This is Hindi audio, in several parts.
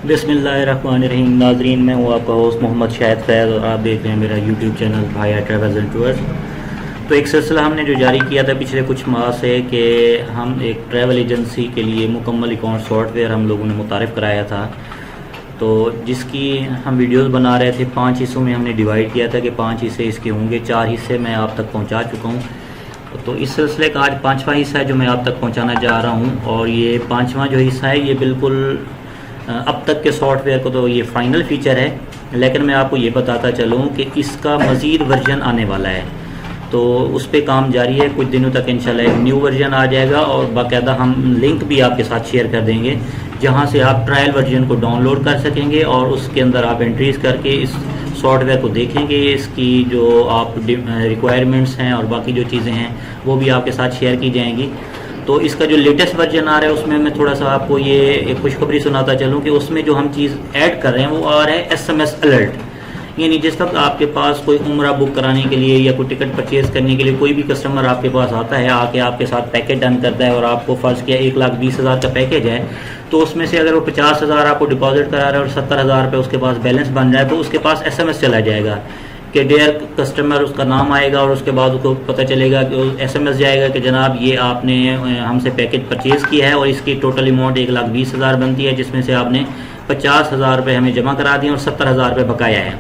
बिस्मिल्लाहिर्रहमानिर्रहीम। नाजरीन, मैं हूँ आपका होस्ट मोहम्मद शाहिद फैज़ और आप देख रहे हैं मेरा YouTube channel Bhaya travels and tours. तो एक सिलसिला हमने जो जारी किया था पिछले कुछ माह से कि हम एक ट्रैवल एजेंसी के लिए मुकम्मल अकाउंट सॉफ्टवेयर हम लोगों ने मुतारिफ़ कराया था, तो जिसकी हम वीडियोस बना रहे थे। 5 हिस्सों में हमने डिवाइड किया था कि 5 हिस्से इसके होंगे। 4 हिस्से मैं आप तक पहुंचा चुका हूं। तो इस सिलसिले का आज 5वां हिस्सा है जो मैं आप तक पहुंचाना जा रहा हूं। और ये 5वां जो हिस्सा है ये बिल्कुल अब तक के सॉफ्टवेयर को तो ये फ़ाइनल फ़ीचर है, लेकिन मैं आपको ये बताता चलूँ कि इसका मज़ीद वर्जन आने वाला है। तो उस पर काम जारी है। कुछ दिनों तक इंशाल्लाह एक न्यू वर्जन आ जाएगा और बाकायदा हम लिंक भी आपके साथ शेयर कर देंगे जहां से आप ट्रायल वर्जन को डाउनलोड कर सकेंगे और उसके अंदर आप एंट्रीज करके इस सॉफ्टवेयर को देखेंगे। इसकी जो आप रिक्वायरमेंट्स हैं और बाकी जो चीज़ें हैं वो भी आपके साथ शेयर की जाएंगी। तो इसका जो लेटेस्ट वर्जन आ रहा है उसमें मैं थोड़ा सा आपको ये एक खुशखबरी सुनाता चलूँ कि उसमें जो हम चीज़ ऐड कर रहे हैं वो आ रहा है SMS अलर्ट। यानी जिस वक्त आपके पास कोई उम्रा बुक कराने के लिए या कोई टिकट परचेज़ करने के लिए कोई भी कस्टमर आपके पास आता है, आके आपके साथ पैकेज डन करता है और आपको फ़र्ज़ किया 1,20,000 का पैकेज है, तो उसमें से अगर वो 50,000 आपको डिपॉजिट करा रहा है और 70,000 रुपये उसके पास बैलेंस बन जाए तो उसके पास SMS चला जाएगा कि डियर कस्टमर, उसका नाम आएगा और उसके बाद उसको पता चलेगा कि SMS जाएगा कि जनाब ये आपने हमसे पैकेज परचेज़ किया है और इसकी टोटल अमाउंट 1,20,000 बनती है, जिसमें से आपने 50,000 रुपये हमें जमा करा दिए और 70,000 रुपये बकाया है।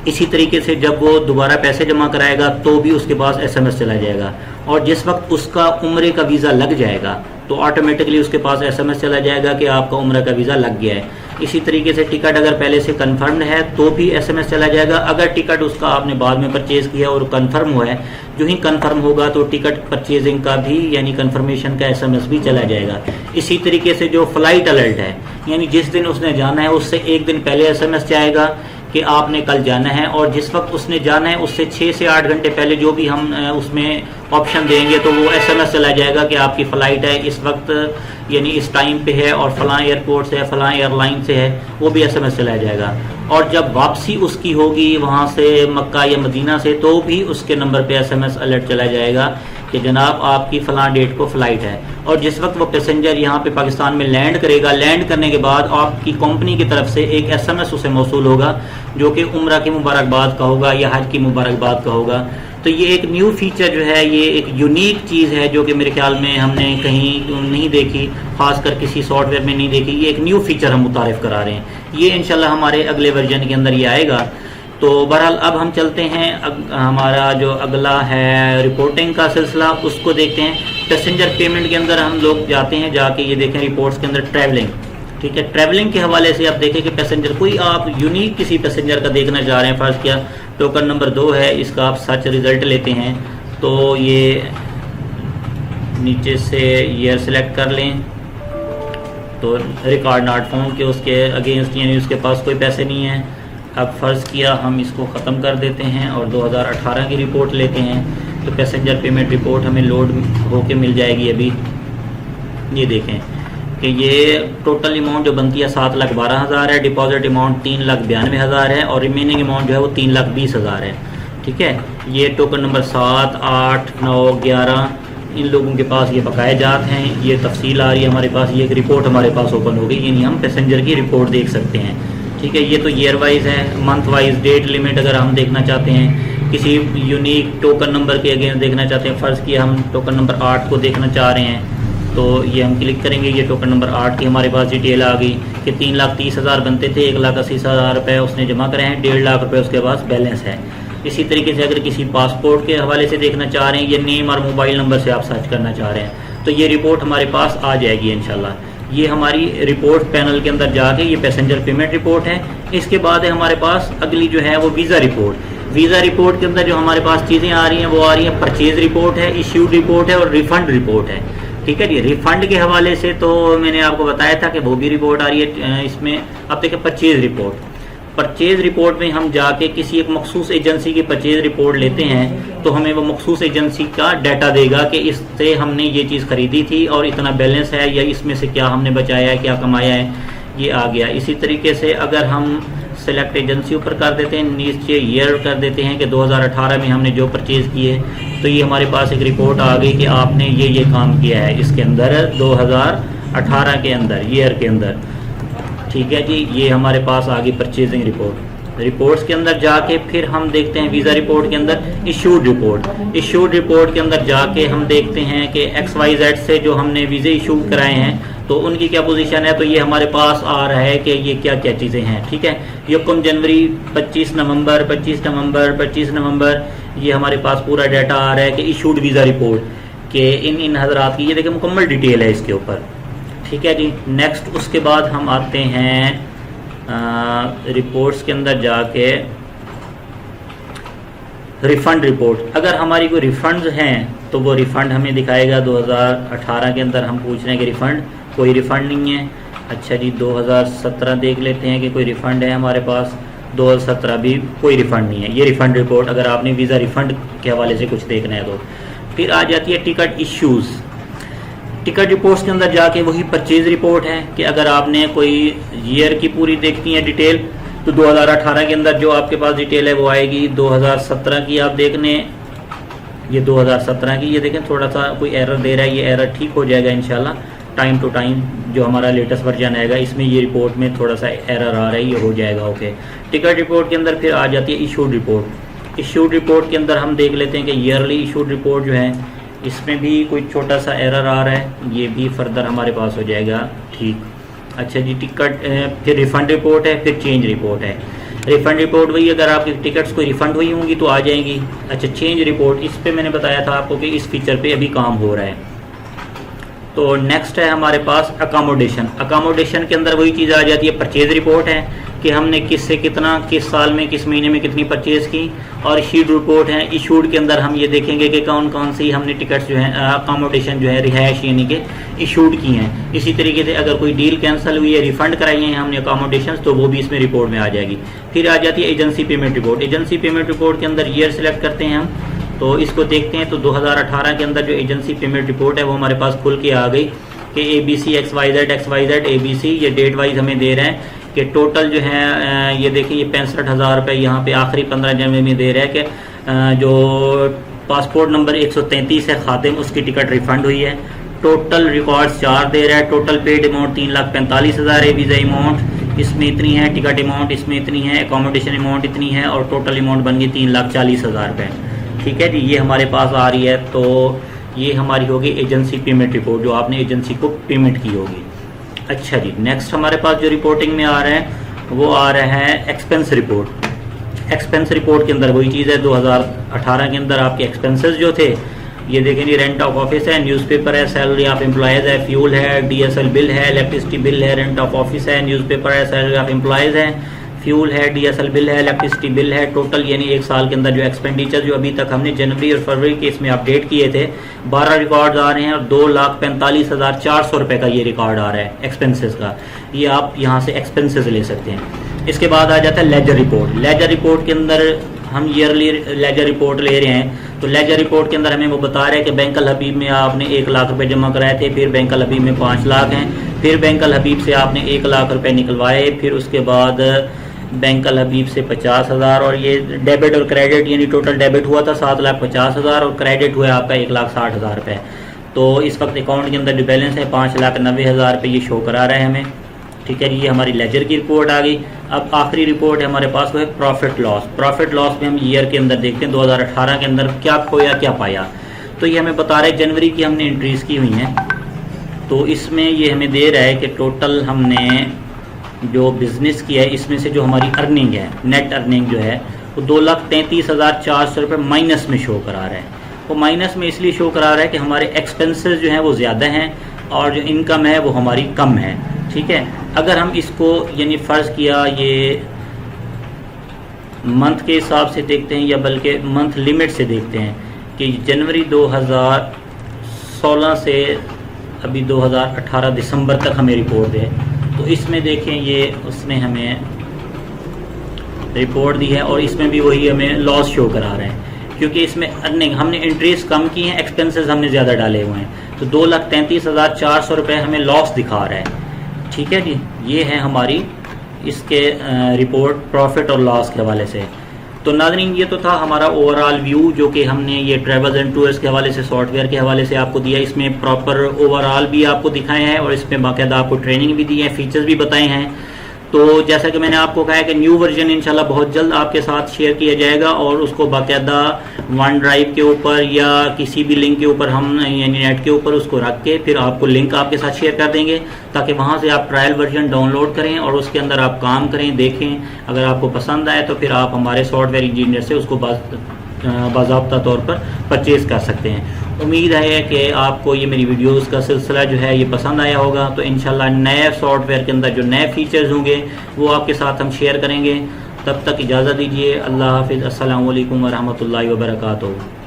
इसी तरीके से जब वो दोबारा पैसे जमा कराएगा तो भी उसके पास SMS चला जाएगा और जिस वक्त उसका उम्रे का वीज़ा लग जाएगा तो ऑटोमेटिकली उसके पास SMS चला जाएगा कि आपका उम्र का वीज़ा लग गया है। इसी तरीके से टिकट अगर पहले से कंफर्म है तो भी SMS चला जाएगा। अगर टिकट उसका आपने बाद में परचेज़ किया और कंफर्म हुआ है, जो ही कंफर्म होगा तो टिकट परचेजिंग का भी यानी कंफर्मेशन का SMS भी चला जाएगा। इसी तरीके से जो फ्लाइट अलर्ट है, यानी जिस दिन उसने जाना है उससे एक दिन पहले SMS जाएगा कि आपने कल जाना है, और जिस वक्त उसने जाना है उससे 6 से 8 घंटे पहले जो भी हम उसमें ऑप्शन देंगे तो वो SMS चला जाएगा कि आपकी फ़्लाइट है इस वक्त यानी इस टाइम पे है और फ़लाँ एयरपोर्ट से है, फ़लाँ एयरलाइन से है, वो भी SMS चला जाएगा। और जब वापसी उसकी होगी वहाँ से मक्का या मदीना से तो भी उसके नंबर पे SMS अलर्ट चला जाएगा कि जनाब आपकी फ़लाँ डेट को फ़्लाइट है। और जिस वक्त वो पैसेंजर यहाँ पे पाकिस्तान में लैंड करेगा, लैंड करने के बाद आपकी कंपनी की तरफ से एक SMS उसे मौसूल होगा जो कि उम्रा की मुबारकबाद का होगा या हज की मुबारकबाद का होगा। तो ये एक न्यू फीचर जो है, ये एक यूनिक चीज़ है जो कि मेरे ख्याल में हमने कहीं नहीं देखी, खासकर किसी सॉफ्टवेयर में नहीं देखी। ये एक न्यू फीचर हम मुतारिफ़ करा रहे हैं। ये इंशाल्लाह हमारे अगले वर्जन के अंदर ये आएगा। तो बहरहाल अब हम चलते हैं हमारा जो अगला है रिपोर्टिंग का सिलसिला, उसको देखते हैं। पैसेंजर पेमेंट के अंदर हम लोग जाते हैं, जाके ये देखें रिपोर्ट्स के अंदर ट्रैवलिंग, ठीक है। ट्रैवलिंग के हवाले से आप देखें कि पैसेंजर कोई आप यूनिक किसी पैसेंजर का देखना चाह रहे हैं, फ़र्ज़ किया टोकन नंबर 2 है, इसका आप सर्च रिज़ल्ट लेते हैं तो ये नीचे से ईयर सेलेक्ट कर लें तो रिकॉर्ड नॉट फाउंड के उसके अगेंस्ट यानी उसके पास कोई पैसे नहीं है। अब फ़र्ज़ किया हम इसको ख़त्म कर देते हैं और 2018 की रिपोर्ट लेते हैं तो पैसेंजर पेमेंट रिपोर्ट हमें लोड होके मिल जाएगी। अभी ये देखें कि ये टोटल अमाउंट जो बनती है 7,12,000 है, डिपॉजिट अमाउंट 3,92,000 है और रिमेनिंग अमाउंट जो है वो 3,20,000 है, ठीक है। ये टोकन नंबर 7, 8, 9, 11 इन लोगों के पास ये बकाया जात हैं। ये तफसील आ रही है हमारे पास, ये एक रिपोर्ट हमारे पास ओपन हो गई, यानी हम पैसेंजर की रिपोर्ट देख सकते हैं, ठीक है। ये तो ईयर वाइज है, मंथ वाइज, डेट लिमिट अगर हम देखना चाहते हैं, किसी यूनिक टोकन नंबर के अगेंस्ट देखना चाहते हैं, फ़र्ज़ किया हम टोकन नंबर 8 को देखना चाह रहे हैं तो ये हम क्लिक करेंगे। ये टोकन नंबर 8 की हमारे पास डिटेल आ गई कि 3,30,000 बनते थे, 1,80,000 रुपये उसने जमा कराए हैं, 1.5 लाख रुपये उसके पास बैलेंस है। इसी तरीके से अगर किसी पासपोर्ट के हवाले से देखना चाह रहे हैं, ये नेम और मोबाइल नंबर से आप सर्च करना चाह रहे हैं तो ये रिपोर्ट हमारे पास आ जाएगी इंशाल्लाह। ये हमारी रिपोर्ट पैनल के अंदर जाके ये पैसेंजर पेमेंट रिपोर्ट है। इसके बाद है हमारे पास अगली जो है वो वीज़ा रिपोर्ट। वीज़ा रिपोर्ट के अंदर जो हमारे पास चीज़ें आ रही हैं वो आ रही हैं परचेज़ रिपोर्ट है, इश्यूड रिपोर्ट है और रिफ़ंड रिपोर्ट है, ठीक है जी। रिफ़ंड के हवाले से तो मैंने आपको बताया था कि वो भी रिपोर्ट आ रही है। इसमें अब देखिए परचेज़ रिपोर्ट। परचेज़ रिपोर्ट में हम जाके किसी एक मखसूस एजेंसी की परचेज़ रिपोर्ट लेते हैं तो हमें वो मखसूस एजेंसी का डाटा देगा कि इससे हमने ये चीज़ ख़रीदी थी और इतना बैलेंस है या इसमें से क्या हमने बचाया है, क्या कमाया है, ये आ गया। इसी तरीके से अगर हम सेलेक्ट एजेंसी ऊपर कर देते हैं, नीचे ईयर कर देते हैं कि 2018 में हमने जो परचेज़ किए, तो ये हमारे पास एक रिपोर्ट आ गई कि आपने ये काम किया है इसके अंदर 2018 के अंदर ईयर के अंदर। ठीक है जी, ये हमारे पास आ गई परचेजिंग रिपोर्ट। रिपोर्ट्स के अंदर जाके फिर हम देखते हैं वीज़ा रिपोर्ट के अंदर इशूड रिपोर्ट। इशूड रिपोर्ट के अंदर जाके हम देखते हैं कि XYZ से जो हमने वीज़े इशू कराए हैं तो उनकी क्या पोजीशन है। तो ये हमारे पास आ रहा है कि ये क्या क्या चीज़ें हैं। ठीक है, यकम जनवरी, 25 नवंबर, 25 नवंबर, 25 नवंबर, ये हमारे पास पूरा डाटा आ रहा है कि इशूड वीज़ा रिपोर्ट के इन हजरात की, ये देखिए मुकम्मल डिटेल है इसके ऊपर। ठीक है जी, नेक्स्ट उसके बाद हम आते हैं रिपोर्ट्स के अंदर जाके रिफ़ंड रिपोर्ट। अगर हमारी कोई रिफ़ंड्स हैं तो वो रिफ़ंड हमें दिखाएगा। 2018 के अंदर हम पूछ रहे हैं कि रिफ़ंड, कोई रिफ़ंड नहीं है। अच्छा जी, 2017 देख लेते हैं कि कोई रिफ़ंड है हमारे पास। 2017 भी कोई रिफ़ंड नहीं है। ये रिफ़ंड रिपोर्ट अगर आपने वीज़ा रिफ़ंड के हवाले से कुछ देखना है तो। फिर आ जाती है टिकट इश्यूज़। टिकट रिपोर्ट्स के अंदर जाके वही परचेज रिपोर्ट है कि अगर आपने कोई ईयर की पूरी देखती है डिटेल तो 2018 के अंदर जो आपके पास डिटेल है वो आएगी। 2017 की आप देखने, ये 2017 की, ये देखें थोड़ा सा कोई एरर दे रहा है, ये एरर ठीक हो जाएगा इंशाल्लाह टाइम टू टाइम। जो हमारा लेटेस्ट वर्जन आएगा इसमें ये रिपोर्ट में थोड़ा सा एरर आ रहा है, ये हो जाएगा ओके। टिकट रिपोर्ट के अंदर फिर आ जाती है इशूड रिपोर्ट। इशूड रिपोर्ट के अंदर हम देख लेते हैं कि ईयरली इशूड रिपोर्ट जो है इसमें भी कोई छोटा सा एरर आ रहा है, ये भी फर्दर हमारे पास हो जाएगा ठीक। अच्छा जी, टिकट फिर रिफ़ंड रिपोर्ट है, फिर चेंज रिपोर्ट है। रिफ़ंड रिपोर्ट वही अगर आपकी टिकट्स कोई रिफ़ंड हुई होंगी तो आ जाएंगी। अच्छा, चेंज रिपोर्ट, इस पे मैंने बताया था आपको कि इस फीचर पे अभी काम हो रहा है। तो नेक्स्ट है हमारे पास अकोमोडेशन। अकोमोडेशन के अंदर वही चीज़ आ जाती है, परचेज रिपोर्ट है कि हमने किससे कितना, किस साल में, किस महीने में कितनी परचेज़ की। और इशूड रिपोर्ट है। इशूड के अंदर हम ये देखेंगे कि कौन कौन सी हमने टिकट्स जो है अकोमोडेशन जो है रिहायश यानी कि इशूड की हैं। इसी तरीके से अगर कोई डील कैंसिल हुई है, रिफ़ंड कराई हैं हमने अकोमोडेशन, तो वो भी इसमें रिपोर्ट में आ जाएगी। फिर आ जाती है agency payment report. Agency payment report के अंदर ईयर सेलेक्ट करते हैं हम, तो इसको देखते हैं। तो 2018 के अंदर जो एजेंसी पेमेंट रिपोर्ट है वो हमारे पास खुल के आ गई कि ABC XYZ ABC, ये डेट वाइज हमें दे रहे हैं कि टोटल जो है ये देखिए, ये 65,000 रुपये यहाँ पे आखिरी 15 जनवरी में दे रहा है कि जो पासपोर्ट नंबर 133 है खातिम, उसकी टिकट रिफ़ंड हुई है। टोटल रिकॉर्ड्स 4 दे रहा है। टोटल पेड अमाउंट 3,45,000 है। वीज़ा अमाउंट इसमें इतनी है, टिकट अमाउंट इसमें इतनी है, एकोमोडेशन अमाउंट इतनी है और टोटल अमाउंट बन गई 3,40,000 रुपये। ठीक है जी, ये हमारे पास आ रही है। तो ये हमारी होगी एजेंसी पेमेंट रिपोर्ट, जो आपने एजेंसी को पेमेंट की होगी। अच्छा जी, नेक्स्ट हमारे पास जो रिपोर्टिंग में आ रहा है वो आ रहा है एक्सपेंस रिपोर्ट। एक्सपेंस रिपोर्ट के अंदर वही चीज़ है, 2018 के अंदर आपके एक्सपेंसेस जो थे ये देखें जी, रेंट ऑफ ऑफिस है, न्यूज़पेपर है, सैलरी ऑफ एम्प्लॉयज़ है, फ्यूल है, DSL बिल है, इलेक्ट्रिसिटी बिल है, रेंट ऑफ ऑफिस है, न्यूज़पेपर है, सैलरी ऑफ एम्प्लॉयज़ है, फ्यूल है, DSL बिल है, इलेक्ट्रिसिटी बिल है। टोटल यानी एक साल के अंदर जो एक्सपेंडिचर जो अभी तक हमने जनवरी और फरवरी के इसमें अपडेट किए थे, 12 रिकॉर्ड आ रहे हैं और 2,45,400 रुपये का ये रिकॉर्ड आ रहा है एक्सपेंसेस का। ये आप यहाँ से एक्सपेंसेस ले सकते हैं। इसके बाद आ जाता है लेजर रिपोर्ट। लेजर रिपोर्ट के अंदर हम ईयरली लेजर रिपोर्ट ले रहे हैं। तो लेजर रिपोर्ट के अंदर हमें वो बता रहे हैं कि बैंक अल हबीब में आपने 1 लाख रुपए जमा कराए थे, फिर बैंक अल हबीब में 5 लाख हैं, फिर बैंक अल हबीब से आपने 1 लाख रुपए निकलवाए, फिर उसके बाद बैंक अल हबीब से 50,000 और ये डेबिट और क्रेडिट यानी टोटल डेबिट हुआ था 7,50,000 और क्रेडिट हुआ आपका 1,60,000 रुपये। तो इस वक्त अकाउंट के अंदर जो बैलेंस है 5,90,000 रुपये ये शो करा रहा है हमें। ठीक है जी, ये हमारी लेजर की रिपोर्ट आ गई। अब आखिरी रिपोर्ट है हमारे पास, वो है प्रॉफिट लॉस। प्रॉफिट लॉस में हम ईयर के अंदर देखते हैं 2018 के अंदर क्या खोया क्या पाया। तो ये हमें बता रहे हैं जनवरी की हमने एंट्रीज की हुई हैं, तो इसमें ये हमें दे रहा है कि टोटल हमने जो बिज़नेस किया है इसमें से जो हमारी अर्निंग है, नेट अर्निंग जो है वो 2,33,400 रुपये माइनस में शो करा रहा है। वो माइनस में इसलिए शो करा रहा है कि हमारे एक्सपेंसेस जो हैं वो ज़्यादा हैं और जो इनकम है वो हमारी कम है। ठीक है, अगर हम इसको यानी फ़र्ज़ किया ये मंथ के हिसाब से देखते हैं या बल्कि मंथ लिमिट से देखते हैं कि जनवरी 2016 से अभी 2018 दिसंबर तक हमें रिपोर्ट है, तो इसमें देखें ये उसने हमें रिपोर्ट दी है और इसमें भी वही हमें लॉस शो करा रहे हैं क्योंकि इसमें अर्निंग हमने इंटरेस्ट कम की हैं, एक्सपेंसेस हमने ज़्यादा डाले हुए हैं। तो 2,33,400 रुपये हमें लॉस दिखा रहा है। ठीक है जी, ये है हमारी इसके रिपोर्ट प्रॉफिट और लॉस के हवाले से। तो नाज़रीन, ये तो था हमारा ओवरऑल व्यू जो कि हमने ये ट्रैवल्स एंड टूर्स के हवाले से, सॉफ्टवेयर के हवाले से आपको दिया। इसमें प्रॉपर ओवरऑल भी आपको दिखाए हैं और इसमें बाकायदा आपको ट्रेनिंग भी दी है, फीचर्स भी बताए हैं। तो जैसा कि मैंने आपको कहा है कि न्यू वर्जन इंशाल्लाह बहुत जल्द आपके साथ शेयर किया जाएगा, और उसको बाकायदा वन ड्राइव के ऊपर या किसी भी लिंक के ऊपर हम यानी नेट के ऊपर उसको रख के फिर आपको लिंक आपके साथ शेयर कर देंगे, ताकि वहाँ से आप ट्रायल वर्जन डाउनलोड करें और उसके अंदर आप काम करें, देखें। अगर आपको पसंद आए तो फिर आप हमारे सॉफ्टवेयर इंजीनियर से उसको बाज़ाब्ता तौर पर परचेज़ कर सकते हैं। उम्मीद है कि आपको ये मेरी वीडियोस का सिलसिला जो है ये पसंद आया होगा। तो इंशाल्लाह नए सॉफ्टवेयर के अंदर जो नए फीचर्स होंगे वो आपके साथ हम शेयर करेंगे। तब तक इजाज़त दीजिए। अल्लाह हाफिज़। अस्सलामु अलैकुम वरहमतुल्लाहि वबरकातुहू।